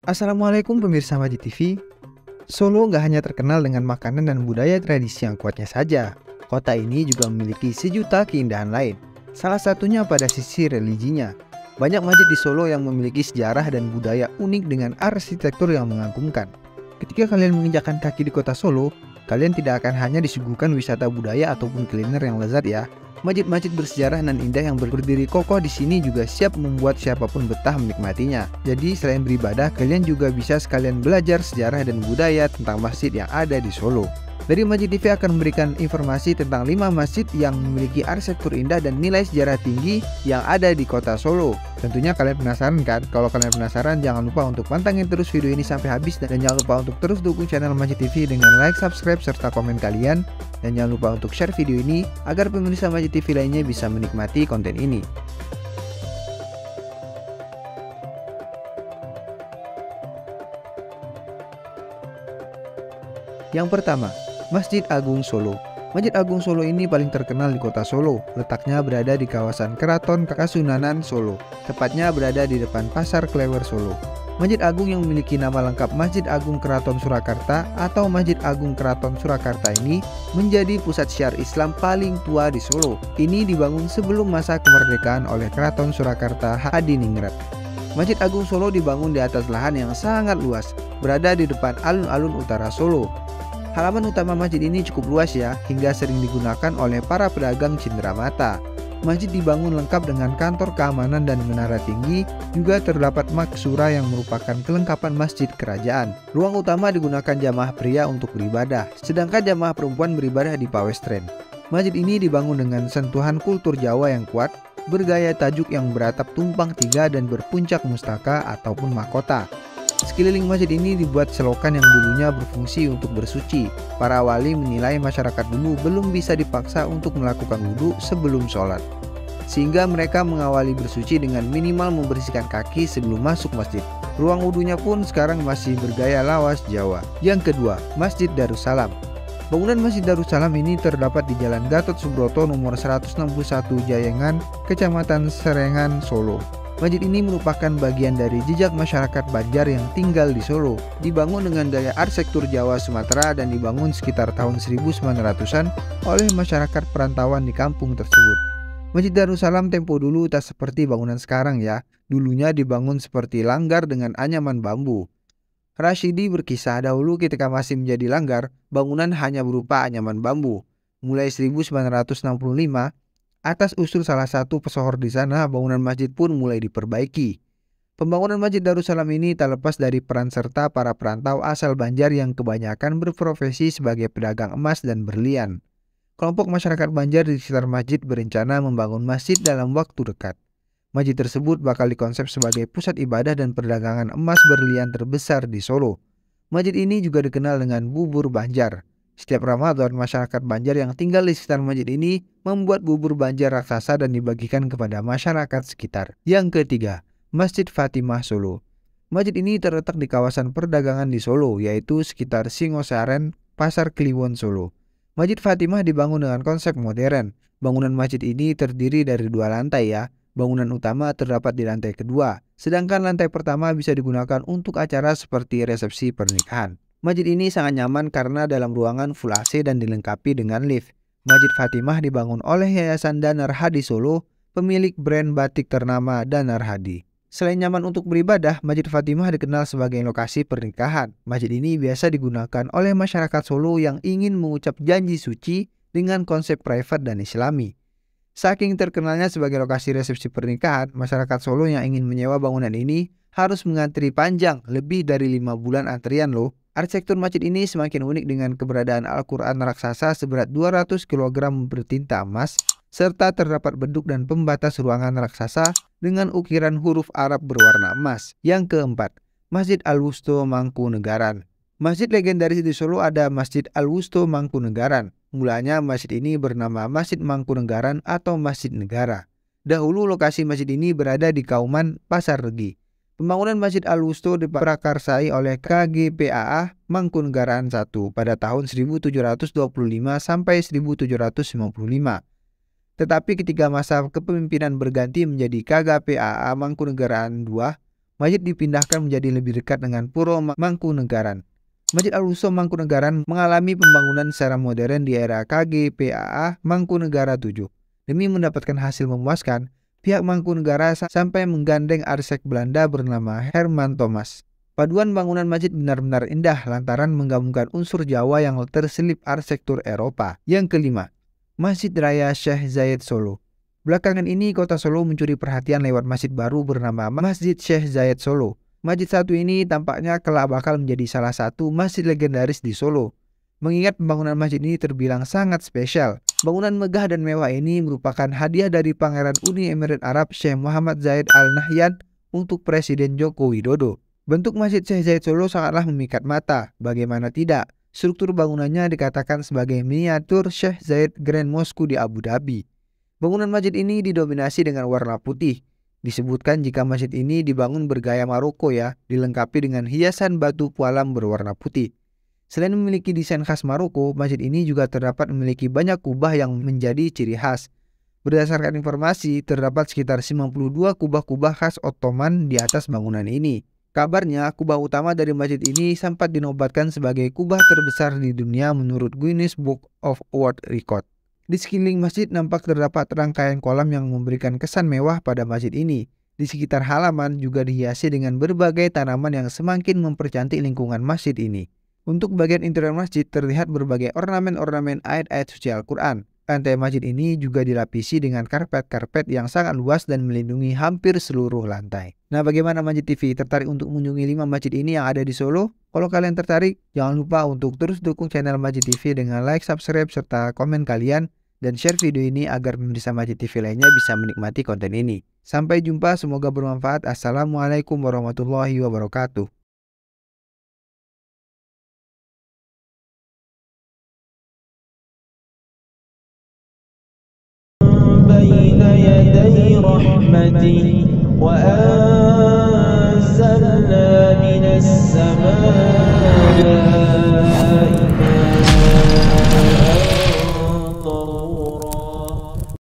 Assalamualaikum pemirsa Majid TV. Solo nggak hanya terkenal dengan makanan dan budaya tradisi yang kuatnya saja. Kota ini juga memiliki sejuta keindahan lain. Salah satunya pada sisi religinya. Banyak masjid di Solo yang memiliki sejarah dan budaya unik dengan arsitektur yang mengagumkan. Ketika kalian menginjakkan kaki di kota Solo, kalian tidak akan hanya disuguhkan wisata budaya ataupun kuliner yang lezat ya. Masjid-masjid bersejarah dan indah yang berdiri kokoh di sini juga siap membuat siapapun betah menikmatinya. Jadi selain beribadah, kalian juga bisa sekalian belajar sejarah dan budaya tentang masjid yang ada di Solo. Dari Majid TV akan memberikan informasi tentang 5 masjid yang memiliki arsitektur indah dan nilai sejarah tinggi yang ada di kota Solo. Tentunya kalian penasaran kan? Kalau kalian penasaran, jangan lupa untuk pantengin terus video ini sampai habis. Dan jangan lupa untuk terus dukung channel Majid TV dengan like, subscribe, serta komen kalian. Dan jangan lupa untuk share video ini agar pemirsa Majid TV lainnya bisa menikmati konten ini. Yang pertama, Masjid Agung Solo. Masjid Agung Solo ini paling terkenal di kota Solo. Letaknya berada di kawasan Keraton Kasunanan Solo, tepatnya berada di depan Pasar Klewer Solo. Masjid Agung yang memiliki nama lengkap Masjid Agung Keraton Surakarta atau Masjid Agung Keraton Surakarta ini menjadi pusat syiar Islam paling tua di Solo. Ini dibangun sebelum masa kemerdekaan oleh Keraton Surakarta Hadiningrat. Masjid Agung Solo dibangun di atas lahan yang sangat luas, berada di depan alun-alun utara Solo. Halaman utama masjid ini cukup luas ya, hingga sering digunakan oleh para pedagang cenderamata. Masjid dibangun lengkap dengan kantor keamanan dan menara tinggi, juga terdapat maksura yang merupakan kelengkapan masjid kerajaan. Ruang utama digunakan jamaah pria untuk beribadah, sedangkan jamaah perempuan beribadah di pawestren. Masjid ini dibangun dengan sentuhan kultur Jawa yang kuat, bergaya tajuk yang beratap tumpang tiga dan berpuncak mustaka ataupun mahkota. Sekeliling masjid ini dibuat selokan yang dulunya berfungsi untuk bersuci. Para wali menilai masyarakat dulu belum bisa dipaksa untuk melakukan wudhu sebelum sholat, sehingga mereka mengawali bersuci dengan minimal membersihkan kaki sebelum masuk masjid. Ruang wudhunya pun sekarang masih bergaya lawas Jawa. Yang kedua, Masjid Darussalam. Bangunan Masjid Darussalam ini terdapat di Jalan Gatot Subroto nomor 161 Jayengan, Kecamatan Serengan, Solo. Masjid ini merupakan bagian dari jejak masyarakat Banjar yang tinggal di Solo. Dibangun dengan gaya arsitektur Jawa Sumatera dan dibangun sekitar tahun 1900-an oleh masyarakat perantauan di kampung tersebut. Masjid Darussalam tempo dulu tak seperti bangunan sekarang ya. Dulunya dibangun seperti langgar dengan anyaman bambu. Rashidi berkisah dahulu ketika masih menjadi langgar, bangunan hanya berupa anyaman bambu. Mulai 1965, atas usul salah satu pesohor di sana, bangunan masjid pun mulai diperbaiki. Pembangunan Masjid Darussalam ini tak lepas dari peran serta para perantau asal Banjar yang kebanyakan berprofesi sebagai pedagang emas dan berlian. Kelompok masyarakat Banjar di sekitar masjid berencana membangun masjid dalam waktu dekat. Masjid tersebut bakal dikonsep sebagai pusat ibadah dan perdagangan emas berlian terbesar di Solo. Masjid ini juga dikenal dengan bubur Banjar. Setiap Ramadan, masyarakat Banjar yang tinggal di sekitar masjid ini membuat bubur Banjar raksasa dan dibagikan kepada masyarakat sekitar. Yang ketiga, Masjid Fatimah Solo. Masjid ini terletak di kawasan perdagangan di Solo, yaitu sekitar Singosaren, Pasar Kliwon, Solo. Masjid Fatimah dibangun dengan konsep modern. Bangunan masjid ini terdiri dari 2 lantai ya. Bangunan utama terdapat di lantai kedua, sedangkan lantai pertama bisa digunakan untuk acara seperti resepsi pernikahan. Masjid ini sangat nyaman karena dalam ruangan full AC dan dilengkapi dengan lift. Masjid Fatimah dibangun oleh Yayasan Danar Hadi Solo, pemilik brand batik ternama Danar Hadi. Selain nyaman untuk beribadah, Masjid Fatimah dikenal sebagai lokasi pernikahan. Masjid ini biasa digunakan oleh masyarakat Solo yang ingin mengucap janji suci dengan konsep private dan islami. Saking terkenalnya sebagai lokasi resepsi pernikahan, masyarakat Solo yang ingin menyewa bangunan ini harus mengantri panjang, lebih dari 5 bulan antrian loh. Arsitektur masjid ini semakin unik dengan keberadaan Al-Quran raksasa seberat 200 kg bertinta emas, serta terdapat beduk dan pembatas ruangan raksasa dengan ukiran huruf Arab berwarna emas. Yang keempat, Masjid Al-Wusto Mangkunegaran. Masjid legendaris di Solo ada Masjid Al-Wusto Mangkunegaran. Mulanya masjid ini bernama Masjid Mangkunegaran atau Masjid Negara. Dahulu lokasi masjid ini berada di Kauman, Pasar Regi. Pembangunan Masjid Al-Wusto diprakarsai oleh KGPAA Mangkunegaran I pada tahun 1725 sampai 1755. Tetapi ketika masa kepemimpinan berganti menjadi KGPAA Mangkunegaran II, masjid dipindahkan menjadi lebih dekat dengan Puro Mangkunegaran. Masjid Al-Wusta Mangkunegaran mengalami pembangunan secara modern di era KGPAA Mangkunegara 7. Demi mendapatkan hasil memuaskan, pihak Mangkunegara sampai menggandeng arsitek Belanda bernama Herman Thomas. Paduan bangunan masjid benar-benar indah lantaran menggabungkan unsur Jawa yang terselip arsitektur Eropa. Yang kelima, Masjid Raya Syekh Zayed Solo. Belakangan ini kota Solo mencuri perhatian lewat masjid baru bernama Masjid Syekh Zayed Solo. Masjid satu ini tampaknya kelak bakal menjadi salah satu masjid legendaris di Solo. Mengingat pembangunan masjid ini terbilang sangat spesial. Bangunan megah dan mewah ini merupakan hadiah dari Pangeran Uni Emirat Arab Syekh Muhammad Zayed Al Nahyan untuk Presiden Joko Widodo. Bentuk Masjid Syekh Zayed Solo sangatlah memikat mata. Bagaimana tidak? Struktur bangunannya dikatakan sebagai miniatur Syekh Zayed Grand Mosque di Abu Dhabi. Bangunan masjid ini didominasi dengan warna putih. Disebutkan jika masjid ini dibangun bergaya Maroko dilengkapi dengan hiasan batu pualam berwarna putih. Selain memiliki desain khas Maroko, masjid ini juga terdapat memiliki banyak kubah yang menjadi ciri khas. Berdasarkan informasi, terdapat sekitar 52 kubah-kubah khas Ottoman di atas bangunan ini. Kabarnya, kubah utama dari masjid ini sempat dinobatkan sebagai kubah terbesar di dunia menurut Guinness Book of World Record. Di sekeliling masjid nampak terdapat rangkaian kolam yang memberikan kesan mewah pada masjid ini. Di sekitar halaman juga dihiasi dengan berbagai tanaman yang semakin mempercantik lingkungan masjid ini. Untuk bagian interior masjid terlihat berbagai ornamen-ornamen ayat-ayat suci Al-Quran. Lantai masjid ini juga dilapisi dengan karpet-karpet yang sangat luas dan melindungi hampir seluruh lantai. Nah, bagaimana Majid TV? Tertarik untuk mengunjungi 5 masjid ini yang ada di Solo? Kalau kalian tertarik, jangan lupa untuk terus dukung channel Majid TV dengan like, subscribe, serta komen kalian. Dan share video ini agar pemirsa Majid TV lainnya bisa menikmati konten ini. Sampai jumpa, semoga bermanfaat. Assalamualaikum warahmatullahi wabarakatuh. بين يدي رحمته وأنزلنا من السماء